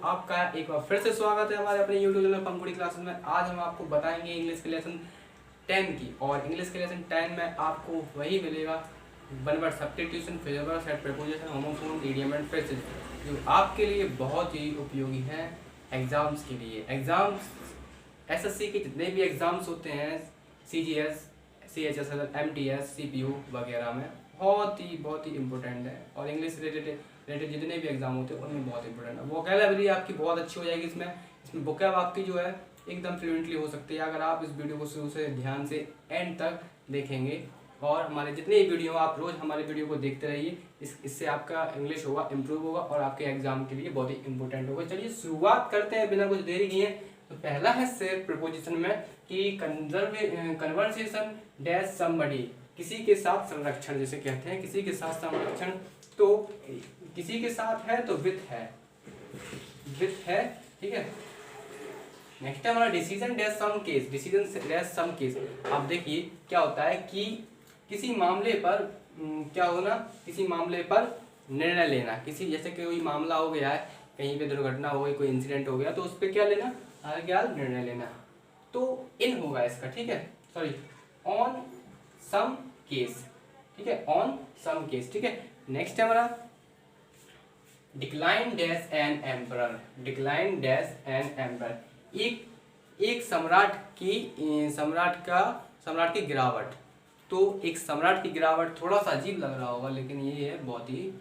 आपका एक बार फिर से स्वागत है हमारे अपने यूट्यूब चैनल पंखुड़ी क्लासेस में। आज हम आपको बताएंगे इंग्लिश के लेसन 10 की, और इंग्लिश के लेसन 10 में आपको वही मिलेगा one word substitution, phrasal verb, set preposition, homophone, idiom and phrases, जो आपके लिए बहुत ही उपयोगी हैं एग्जाम्स के लिए। एग्जाम्स एसएससी के जितने भी एग्जाम्स होते हैं, सीजीएस, सीएचएसएल, एमटीएस, सीपीयू वगैरह में बहुत ही इंपॉर्टेंट है, और इंग्लिश रिलेटेड जितने भी एग्जाम होते हैं उनमें बहुत इंपॉर्टेंट है। वोकैबुलरी आपकी बहुत अच्छी हो जाएगी इसमें वोकैब आपकी जो है एकदम फ्लुएंटली हो सकती है अगर आप इस वीडियो को शुरू से ध्यान से एंड तक देखेंगे। और हमारे जितने भी वीडियो आप रोज हमारे वीडियो को देखते रहिए, इससे आपका इंग्लिश होगा इम्प्रूव होगा और आपके एग्जाम के लिए बहुत ही इंपॉर्टेंट होगा। चलिए शुरुआत करते हैं बिना कुछ देरी किए। तो पहला है सेट प्रीपोजिशन में कि कन्वर्सेशन डैश समबडी, किसी के साथ संरक्षण जैसे कहते हैं, किसी के साथ संरक्षण, तो किसी के साथ है तो विथ है, ठीक है। नेक्स्ट है हमारा decision dash some case, decision dash some case. आप देखिए क्या होता है कि किसी मामले पर क्या होना, किसी मामले पर निर्णय लेना, किसी जैसे कि कोई मामला हो गया है, कहीं पे दुर्घटना हो गई, कोई इंसिडेंट हो गया, तो उस पर क्या लेना, क्या निर्णय लेना, तो इन होगा इसका, ठीक है, सॉरी ऑन सम केस, ठीक है, ऑन सम केस, ठीक है। नेक्स्ट है हमारा decline dash an emperor, decline dash an emperor, एक सम्राट की गिरावट। तो एक सम्राट की गिरावट थोड़ा सा अजीब लग रहा होगा, लेकिन ये है बहुत ही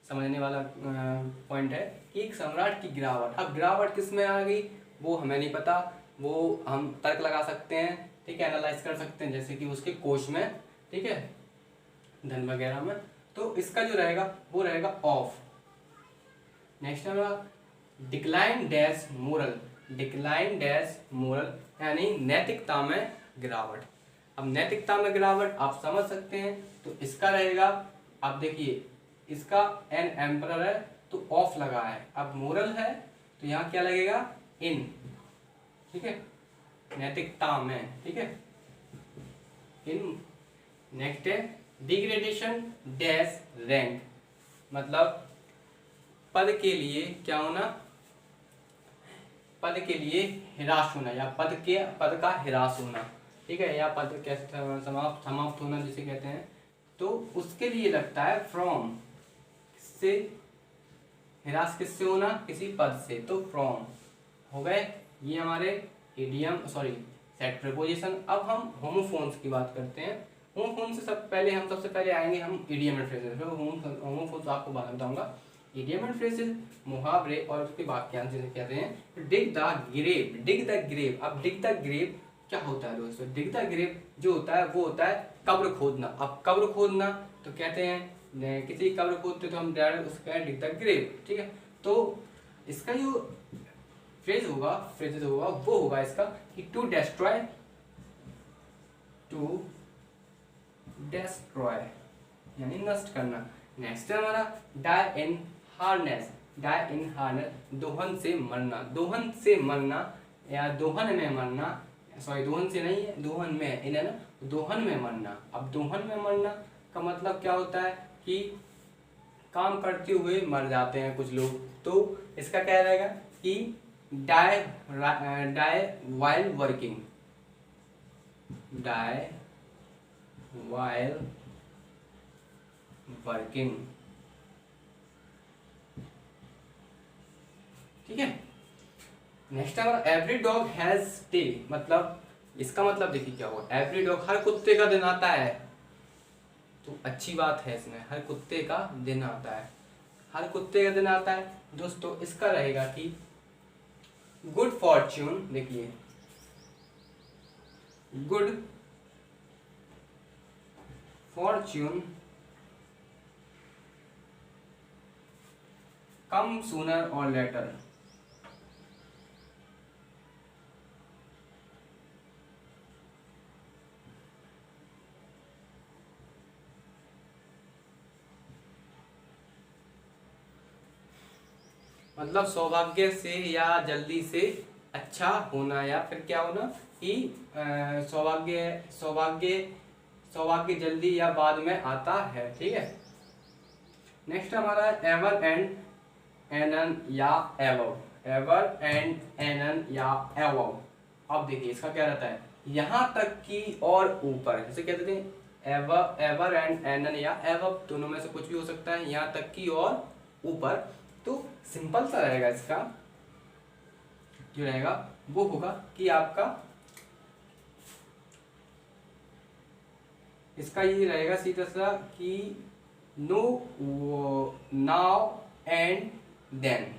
समझने वाला पॉइंट है कि एक सम्राट की गिरावट। अब गिरावट किस में आ गई वो हमें नहीं पता, वो हम तर्क लगा सकते हैं, ठीक है, एनालाइज कर सकते हैं, जैसे कि उसके कोश में, ठीक है, धन वगैरह में। तो इसका जो रहेगा वो रहेगा ऑफ। नेक्स्ट हमारा decline dash moral, decline dash moral यानी नैतिकता में गिरावट। अब नैतिकता में गिरावट आप समझ सकते हैं, तो इसका रहेगा, आप देखिए इसका एन एम्परर है तो ऑफ लगा है, अब मोरल है तो यहाँ क्या लगेगा, इन, ठीक है, नैतिकता में, ठीक है, इन। नेक्स्ट है डिग्रेडेशन डैश रैंक, मतलब पद के लिए क्या होना, पद के लिए हिरास होना, या पद का हिरास होना, ठीक है, या पद कैसे समाप्त होना जिसे कहते हैं, तो उसके लिए लगता है फ्रॉम, किससे हिरास, किससे होना, किसी पद से, तो फ्रॉम हो गए ये हमारे इडियम, सॉरी सेट प्रीपोजिशन। अब हम होमोफोन्स की बात करते हैं। होमोफोन से सबसे पहले आएंगे हम इडियम एंड फ्रेजेस, होमोफोन्स आपको बाद में बताऊंगा। इडियम एंड फ्रेजेस मुहावरे और उसके वाक्यांश जिसे कहते हैं। Dig the grave, dig the grave. अब डिग द ग्रेव क्या होता है दोस्तों, डिग द ग्रेव जो होता है वो होता है कब्र खोदना। अब कब्र खोदना तो कहते हैं किसी कब्र खोदते तो हम डायरेक्ट उसका डिग द ग्रेव, ठीक है। तो इसका जो फ्रेजेस होगा वो होगा इसका कि टू डेस्ट्रॉय यानी नष्ट करना। नेक्स्ट है हमारा डाई इन हार्नेस, डाई इन हार्नेस दोहन से मरना या दोहन में मरना, सॉरी दोहन से नहीं है, दोहन में इन्हें ना, दोहन में मरना। अब दोहन में मरना का मतलब क्या होता है कि काम करते हुए मर जाते हैं कुछ लोग, तो इसका क्या रहेगा कि die while working, die while working, ठीक है। नेक्स्ट हमारा एवरी डॉग हैज डे, मतलब इसका मतलब देखिए क्या हुआ, एवरी डॉग हर कुत्ते का दिन आता है, तो अच्छी बात है इसमें, हर कुत्ते का दिन आता है, हर कुत्ते का दिन आता है दोस्तों। इसका रहेगा कि गुड फॉर्च्यून, देखिए गुड फॉर्च्यून कम सूनर और लेटर, मतलब सौभाग्य से या जल्दी से अच्छा होना, या फिर क्या होना कि सौभाग्य जल्दी या बाद में आता है, ठीक है। नेक्स्ट हमारा एवर एंड एनन या एवव, एवर एंड एनन या एवव। अब देखिए इसका क्या रहता है, यहाँ तक की और ऊपर, जैसे क्या कहते हैं एवर, एवर एंड एनन या एवव, दोनों में से कुछ भी हो सकता है, यहाँ तक की और ऊपर। तो सिंपल सा रहेगा, इसका जो रहेगा वो होगा कि आपका, इसका ये रहेगा सीधा सा कि no, now and then,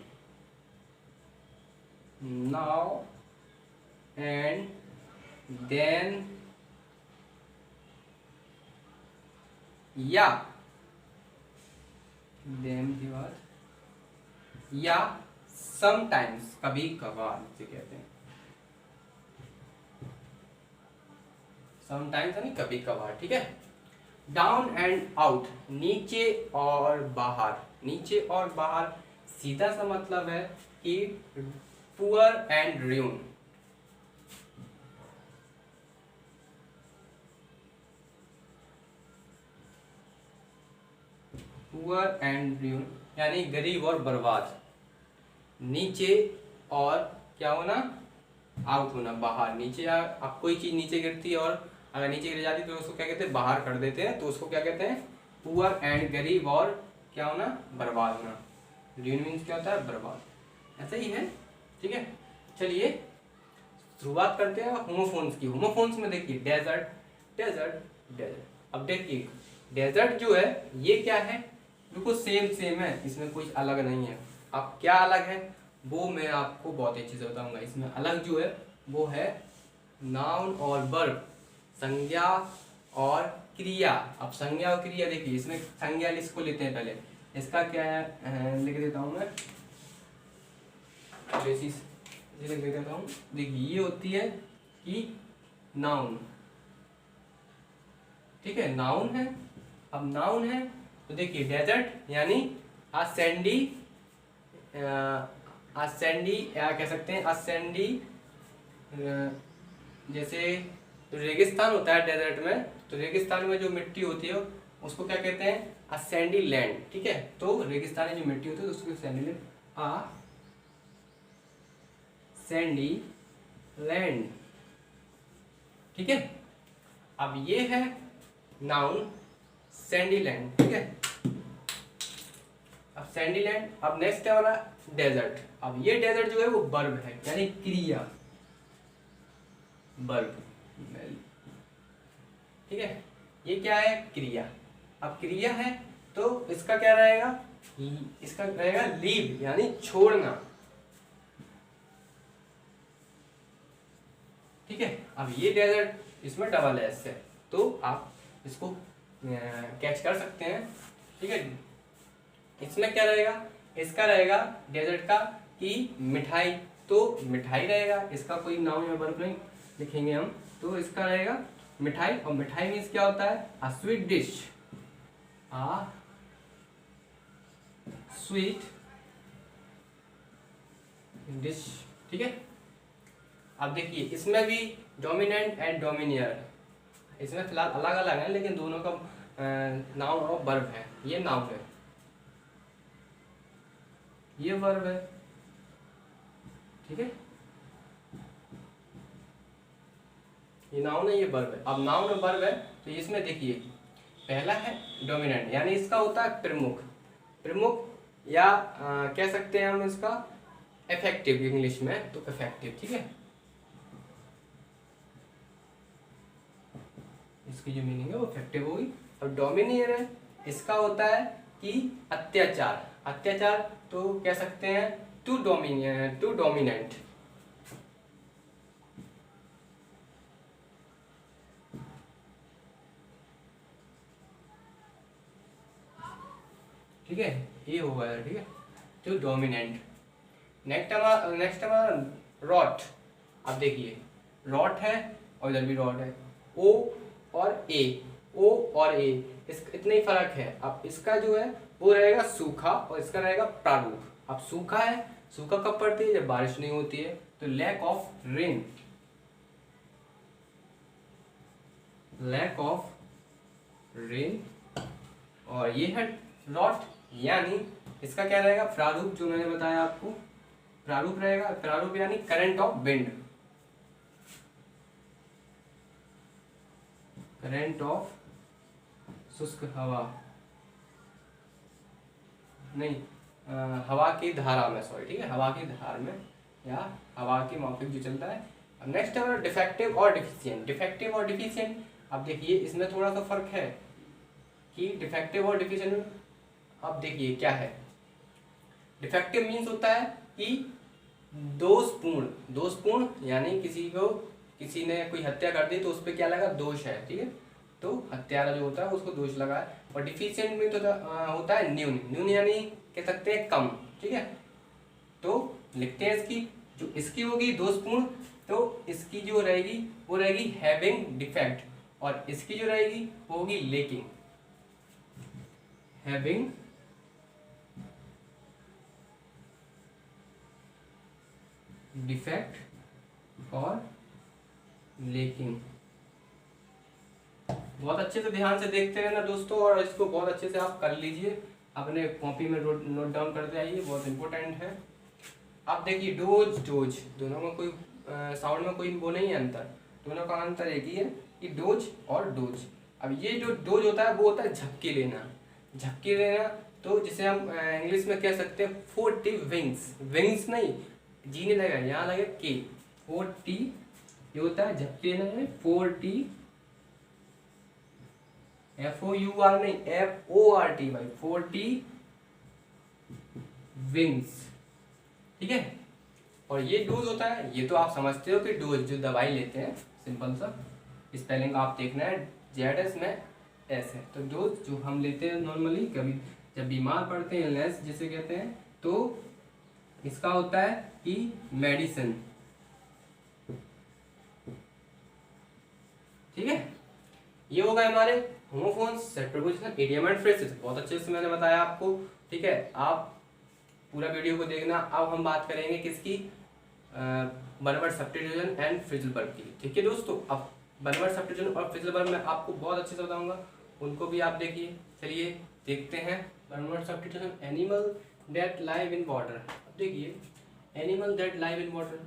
now and then, या देन के बाद, या समटाइम्स, कभी कभार से कहते हैं, समटाइम्स यानी कभी कभार, ठीक है। डाउन एंड आउट, नीचे और बाहर, नीचे और बाहर सीधा सा मतलब है कि poor and ruin, poor and ruin यानी गरीब और बर्बाद। नीचे और क्या होना, आउट होना, बाहर। नीचे अब कोई चीज नीचे गिरती है और अगर नीचे गिर जाती है तो उसको क्या कहते हैं, बाहर कर देते हैं, तो उसको क्या कहते हैं, पुअर एंड गरीब और क्या होना, बर्बाद होना। र्यून मीन्स क्या होता है, बर्बाद, ऐसा ही है, ठीक है। चलिए शुरुआत करते हैं होमोफोन्स की। होमोफोन्स में देखिए डेजर्ट, डेजर्ट, डेजर्ट। अब देखिए डेजर्ट जो है ये क्या है, बिल्कुल सेम सेम है, इसमें कुछ अलग नहीं है। अब क्या अलग है वो मैं आपको बहुत अच्छे से बताऊंगा। इसमें अलग जो है वो है नाउन और वर्ब, संज्ञा और क्रिया। अब संज्ञा और क्रिया देखिए, इसमें संज्ञा इसको लेते हैं पहले, इसका क्या है लिख देता हूँ मैं, बेसिस लिख देता हूँ। देखिए ये होती है कि नाउन, ठीक है, नाउन है। अब नाउन है तो देखिए डेजर्ट यानी असैंडी, असैंडी या कह सकते हैं असैंडी, जैसे रेगिस्तान होता है डेजर्ट में, तो रेगिस्तान में जो मिट्टी होती है उसको क्या कहते हैं, असैंडी लैंड, ठीक है। तो रेगिस्तान में जो मिट्टी होती है उसको सैंडी लैंड, सैंडी लैंड, ठीक है। अब ये है नाउन सैंडी लैंड, ठीक है। अब सैंडी लैंड, अब नेक्स्ट है वाला डेजर्ट। अब ये डेजर्ट जो है वो वर्ब है यानी क्रिया, वर्ब, ठीक है। ये क्या है, क्रिया। अब क्रिया है तो इसका क्या रहेगा, इसका रहेगा लीव यानी छोड़ना, ठीक है। अब ये डेजर्ट इसमें डबल एस है तो आप इसको कैच कर सकते हैं, ठीक है। इसमें क्या रहेगा, इसका रहेगा डेजर्ट का कि मिठाई, तो मिठाई रहेगा, इसका कोई नाउन या वर्ब नहीं लिखेंगे हम, तो इसका रहेगा मिठाई। और मिठाई मीन्स क्या होता है, a sweet dish, a sweet dish, ठीक है। अब देखिए इसमें भी डोमिनेंट एंड डोमिनियर, इसमें फिलहाल अलग अलग है लेकिन दोनों का नाउन और वर्ब है। ये नाउन है, ये वर्ब है, ठीक है। ये नाउन है, ये वर्ब है। अब नाउन और वर्ब है तो इसमें देखिए पहला है डोमिनेंट यानी इसका होता है प्रमुख, प्रमुख या कह सकते हैं हम इसका इफेक्टिव, इंग्लिश में तो इफेक्टिव, ठीक है। इसकी जो मीनिंग है वो इफेक्टिव होगी। और डोमिनियर है, इसका होता है कि अत्याचार, अत्याचार तो कह सकते हैं टू डोमिनियन, टू डोमिनेंट, ठीक है, ये होगा, ठीक है, टू डोमिनेंट। नेक्स्ट हमारा रॉट। अब देखिए रॉट है और इधर भी रॉट है, ओ और ए, ओ और ए, इस इतना ही फर्क है। अब इसका जो है वो रहेगा सूखा और इसका रहेगा प्रारूप। अब सूखा है, सूखा कब पड़ती है, जब बारिश नहीं होती है, तो lack of rain, lack of rain. और ये है रॉट यानी इसका क्या रहेगा, प्रारूप जो मैंने बताया आपको, प्रारूप रहेगा। प्रारूप यानी current of wind, current of शुष्क हवा, नहीं हवा की धारा में, सॉरी ठीक है, हवा की धार में या हवा की माफिक जो चलता है। अब नेक्स्ट है डिफेक्टिव और डिफिशिएंट। डिफेक्टिव और डिफिशिएंट, अब देखिए इसमें थोड़ा सा फर्क है कि डिफेक्टिव और डिफिशिएंट। अब देखिए क्या है, डिफेक्टिव मीन्स होता है कि दोषपूर्ण, दोषपूर्ण यानी किसी ने कोई हत्या कर दी तो उस पर क्या लगा, दोष है, ठीक है, तो हत्यारा जो होता है उसको दोष लगा है। और डिफिशिएंट मीन्स होता है न्यून, न्यून यानी कह सकते हैं कम, ठीक है। तो लिखते हैं इसकी, जो इसकी होगी दोषपूर्ण, तो इसकी जो रहेगी वो रहेगी हैविंग डिफेक्ट, और इसकी जो रहेगी वो होगी लेकिंग, हैविंग डिफेक्ट और लेकिंग। बहुत अच्छे से ध्यान से देखते रहना दोस्तों, और इसको बहुत अच्छे से आप कर लीजिए, अपने कॉपी में नोट डाउन करते आइए, बहुत इंपॉर्टेंट है। आप देखिए डोज, डोज दोनों में कोई साउंड में कोई वो नहीं है अंतर, दोनों का अंतर एक ही है कि डोज और डोज। अब ये जो डोज होता है वो होता है झपकी लेना, झपकी लेना, तो जिसे हम इंग्लिश में कह सकते हैं 40 विंग्स, विंग्स नहीं जी नहीं लगेगा, यहाँ लगे के, 40 ये होता है झपकी लेना, 40 FOUR नहीं FORT भाई, 40 विंग्स, ठीक है। और ये डोज होता है, ये तो आप समझते हो कि डोज जो दवाई लेते हैं, सिंपल सा स्पेलिंग आप देखना है, ZS में S है, तो डोज जो हम लेते हैं नॉर्मली कभी जब बीमार पड़ते हैं, इलनेस जिसे कहते हैं, तो इसका होता है कि मेडिसिन, ठीक है। ये हो गए हमारे homophones, set preposition, idiom and phrases, बहुत अच्छे से मैंने बताया आपको, ठीक है। आप पूरा वीडियो को देखना। अब हम बात करेंगे किसकी, one word substitution and phrasal verb की, ठीक है दोस्तों। अब वन वर्ड सब्स्टिट्यूशन और फ्रेजल वर्ब मैं आपको बहुत अच्छे से बताऊंगा, उनको भी आप देखिए। चलिए देखते हैं one word substitution, animal that live in water. अब देखिए animal that live in water,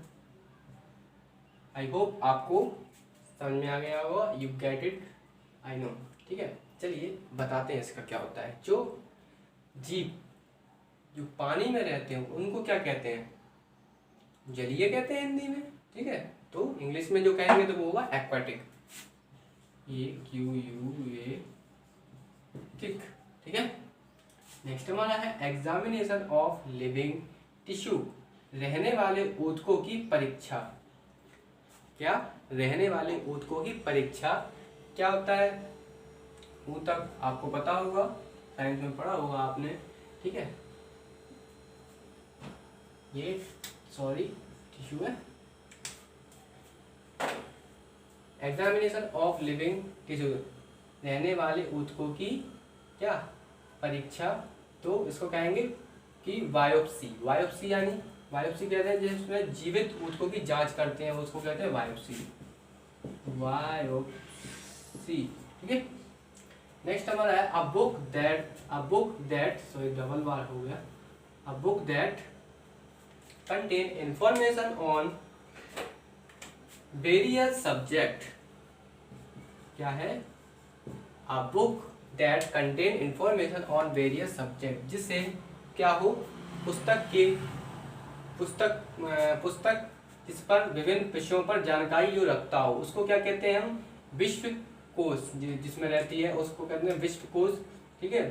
I hope आपको समझ में आ गया होगा, you get it, I know, ठीक है। चलिए बताते हैं इसका क्या होता है। जो जीव जो पानी में रहते हैं उनको क्या कहते हैं, जलीय कहते हैं हिंदी में, ठीक है। तो इंग्लिश में जो कहेंगे तो वो होगा एक्वाटिक, AQUA, ठीक है। नेक्स्ट हमारा है एग्जामिनेशन ऑफ लिविंग टिश्यू, रहने वाले ऊतकों की परीक्षा। क्या, रहने वाले ऊतकों की परीक्षा क्या होता है। ऊतक आपको पता होगा, साइंस में पढ़ा होगा आपने, ठीक है। ये सॉरी टिश्यू है। एग्जामिनेशन ऑफ लिविंग टिश्यू, रहने वाले ऊतकों की क्या परीक्षा, तो इसको कहेंगे कि बायोप्सी। बायोप्सी यानी, बायोप्सी कहते हैं जिसमें जीवित ऊतकों की जांच करते हैं, उसको कहते हैं बायोप्सी, बायोप्सी, ठीक है। नेक्स्ट हमारा है a book that sorry double बार हो गया, a book that contain information on various subject। क्या है, a book that contain information on various subject, जिससे क्या हो, पुस्तक जिस पर विभिन्न विषयों पर जानकारी जो रखता हो उसको क्या कहते हैं हम, विश्व कोश, जिसमें रहती है उसको कहते हैं विश्व कोश, ठीक है।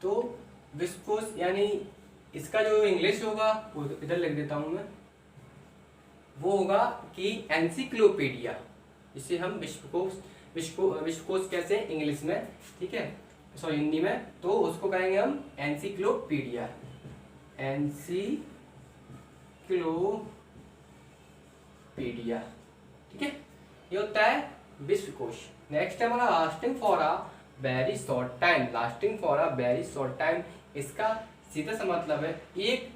तो विश्व कोश यानी इसका जो इंग्लिश होगा वो इधर लिख देता हूं मैं, वो होगा कि एनसाइक्लोपीडिया, इसे हम विश्वकोश कैसे इंग्लिश में, ठीक है, सॉरी हिंदी में, तो उसको कहेंगे हम एनसाइक्लोपीडिया, एनसाइक्लोपीडिया, ठीक है। ये होता है विश्वकोश। नेक्स्ट है हमारा lasting for a very short time, lasting for a very short time, इसका सीधा सा मतलब है एक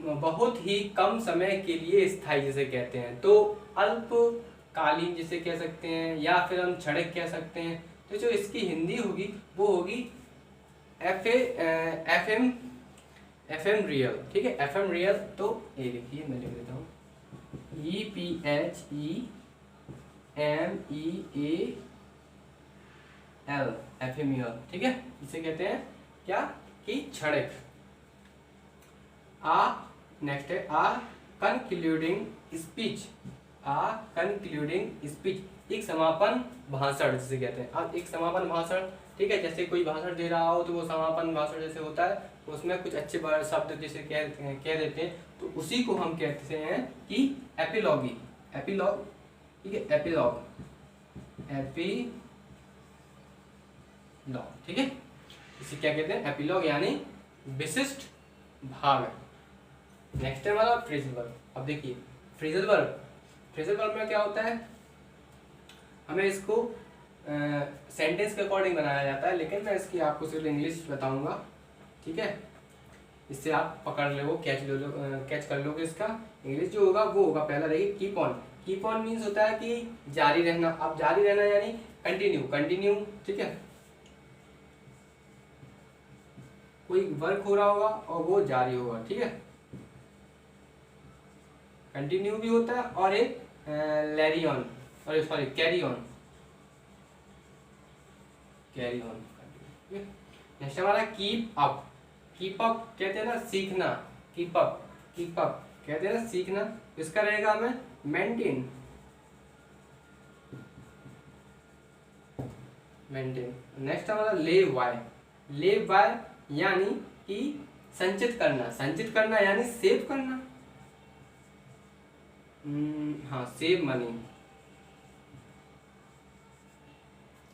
बहुत ही कम समय के लिए स्थायी जिसे कहते हैं, तो अल्पकालीन जिसे कह सकते हैं, या फिर हम क्षणिक कह सकते हैं। तो जो इसकी हिंदी होगी वो होगी FM रियल, ठीक है, FM रियल। तो ये देखिए मैं लिख देता हूँ EPHEMEAL, एफेमियल, ठीक है। इसे कहते हैं क्या कि क्षणिक। नेक्स्ट है कंक्लूडिंग स्पीच, कंक्लूडिंग स्पीच, एक समापन भाषण जिसे कहते हैं। अब एक समापन भाषण, ठीक है, जैसे कोई भाषण दे रहा हो तो वो समापन भाषण जैसे होता है, उसमें कुछ अच्छे शब्द जैसे कह देते हैं, तो उसी को हम कहते हैं कि एपिलॉगी, एपिलॉग, ठीक है, एपिलॉग, एपिलॉग, ठीक है, इसे क्या कहते हैं, एपिलॉग, यानी विशिष्ट भाग। नेक्स्ट है हमारा फ्रेजल वर्ब। अब देखिए फ्रेजल वर्ब, फ्रेजल वर्ब में क्या होता है, हमें इसको सेंटेंस के अकॉर्डिंग बनाया जाता है, लेकिन मैं इसकी आपको सिर्फ इंग्लिश बताऊंगा, ठीक है, इससे आप पकड़ लो, कैच कर लोगे। इसका इंग्लिश जो होगा वो होगा, पहला देखिए keep on. Keep on means होता है कि जारी रहना। अब जारी रहना यानी कंटिन्यू, कंटिन्यू, ठीक है, कोई वर्क हो रहा होगा और वो जारी होगा, ठीक है, कंटिन्यू भी होता है, और एक लैरी ऑन, और sorry carry on, carry on. Next हमारा कीप अप। कीप अप कहते हैं ना सीखना, कीप अप, कीप अप कहते हैं ना सीखना, इसका रहेगा हमें मेंटेन, मेंटेन। नेक्स्ट हमारा लेव बाय, लेव बाय यानी कि संचित करना, संचित करना यानी सेव करना, हाँ, सेव मनी।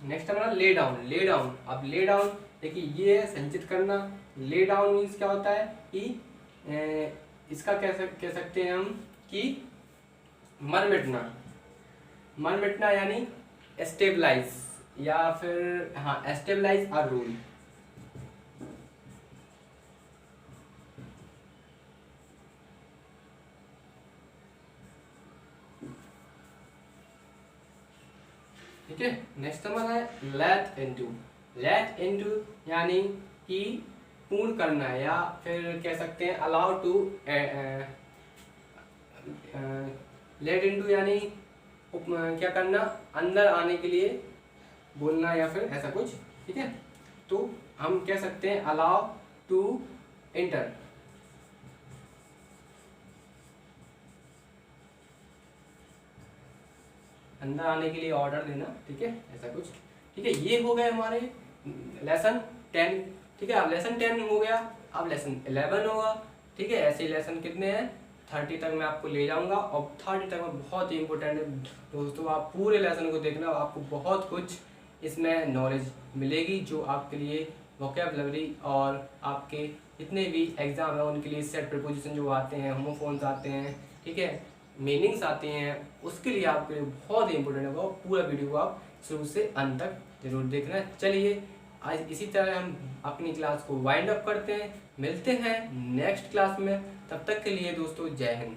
नेक्स्ट हमारा ले डाउन, ले डाउन। अब ले डाउन देखिए ये है संचित करना, ले डाउन मीन्स क्या होता है कि इसका कह सकते हैं हम कि मर मिटना, मर मिटना यानी एस्टेबलाइज, या फिर हाँ एस्टेबलाइज और रूल, ठीक है। नेक्स्ट हमारा है लेट इनटू, लेट इनटू यानी कि पूर्ण करना, या फिर कह सकते हैं अलाउ टू, लेट इनटू यानी क्या करना, अंदर आने के लिए बोलना, या फिर ऐसा कुछ, ठीक है। तो हम कह सकते हैं अलाउ टू एंटर, अंदर आने के लिए ऑर्डर देना, ठीक है, ऐसा कुछ, ठीक है। ये हो गए हमारे लेसन 10, ठीक है। अब लेसन 10 हो गया, अब लेसन 11 होगा, ठीक है। ऐसे लेसन कितने हैं 30 तक मैं आपको ले जाऊंगा, और 30 तक में बहुत ही इंपॉर्टेंट है दोस्तों, आप पूरे लेसन को देखना, आपको बहुत कुछ इसमें नॉलेज मिलेगी जो आपके लिए वोकैबुलरी और आपके जितने भी एग्जाम है उनके लिए सेट प्रीपोजिशन जो आते हैं, होमोफोन्स आते हैं, ठीक है, मीनिंग्स आते हैं, उसके लिए आपके लिए बहुत ही इंपॉर्टेंट होगा। पूरा वीडियो को आप शुरू से अंत तक जरूर देखना। चलिए आज इसी तरह हम अपनी क्लास को वाइंड अप करते हैं, मिलते हैं नेक्स्ट क्लास में, तब तक के लिए दोस्तों जय हिंद।